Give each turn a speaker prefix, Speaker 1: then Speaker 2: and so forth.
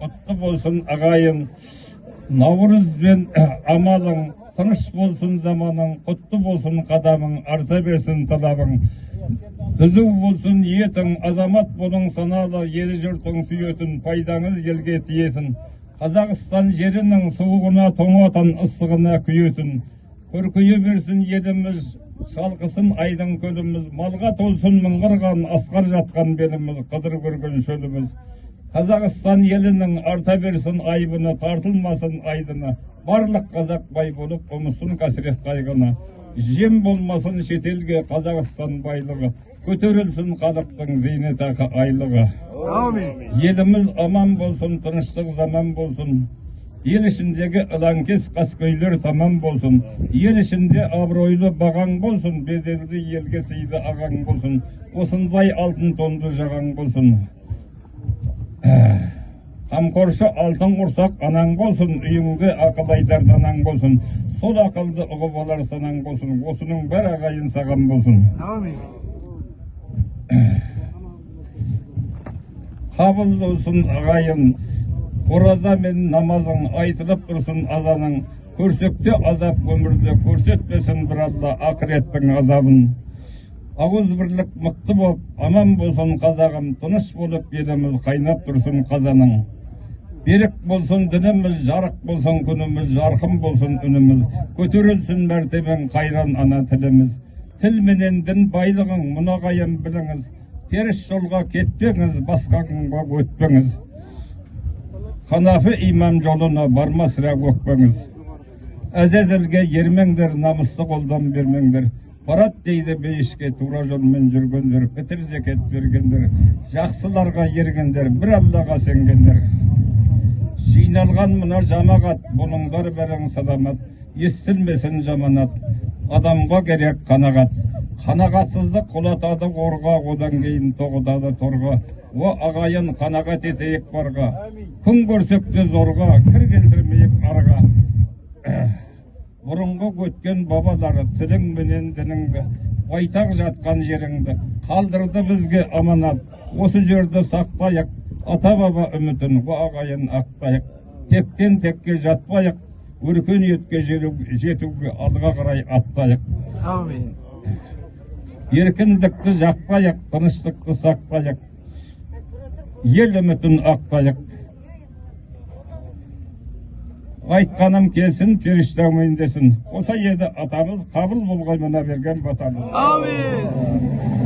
Speaker 1: құтты болсын ағайын. Наурыз бен амалың, тыныш болсын заманың, құтты болсын қадамың, арта берсін талабың. Түзу болсын етің, азамат болың саналы, ел жұртың сүйетін, пайдаңыз елге тиесін. Қазақстан жерінің суығына тоңатын, ыстығына күйетін. Көркейе берсін еліміз, шалқысын айдың көліміз, малға толсын мыңғырған, асқар жатқан беліміз, қыдыр көрген шөліміз. Қазақстан елінің арта берсін айбыны, тартылмасын айдыны. Барлық қазақ бай болып, ұмысын қасірет қайғыны. Жем болмасын шетелге Қазақстан байлығы, көтерілсін халықтың зейнетақы айлығы. Еліміз аман болсын, тыныштық заман болсын. Ел ішіндегі ылаңкес қаскөйлер тамам болсын. Ел ішінде абыройлы бағаң болсын, беделді елге сыйды ағаң болсын. Осындай алтын тонды жағаң болсын. Қамқоршы алтын құрсақ анаң болсын, үйіңде ақыл айтар данаң болсын. Сол ақылды ұғып алар санаң болсын. Осының бір ағайын саған болсын. Қабыл болсын ағайын, ораза мен намазың, айтылып тұрсын азаның. Көрсекте азап өмірде, көрсетпесін бір Алла ақыреттің азабын. Ауыз бірлік мықты боп, аман болсын қазағым, тыныш болып еліміз, қайнап тұрсын қазаның. Берік болсын дініміз, жарық болсын күніміз, жарқын болсын үніміз, көтерілсін мәртебең қайран ана тіліміз. Тіл менен дін байлығың, мұнағайын біліңіз, теріс жолға кетпеңіз, басқаңға өтпеңіз. Ханафи имам жолына бармасыра өкпеңіз. Әзәзілге ермеңдер, намысты қолдан бермеңдер. Барат дейді бейішке тура жолмен жүргендер, бітір зекет бергендер, жақсыларға ергендер, бір Аллаға сенгендер. Жиналған мұна жамағат, бұлыңдар бәрің саламат, естілмесін жаманат, адамға керек қанағат. Қанағатсыздық құлатады орға, одан кейін тоғытады торға. О ағайын қанағат етейік барға, күн көрсекте зорға, кір келтірмейік арға. Бұрынғы өткен бабалары тілің менен дініңді, байтақ жатқан жеріңді қалдырды бізге аманат. Осы жерді сақтайық, ата баба үмітін, ағайын ақтайық. Тектен текке жатпайық, өркениетке жетуге алға қарай аттайық. Еркіндікті жақпайық, тыныштықты сақтайық, ел үмітін ақтайық. Айтқаным келсін, періштә мойындесын. Осы еді атамыз қабыл болғай мына берген батамыз.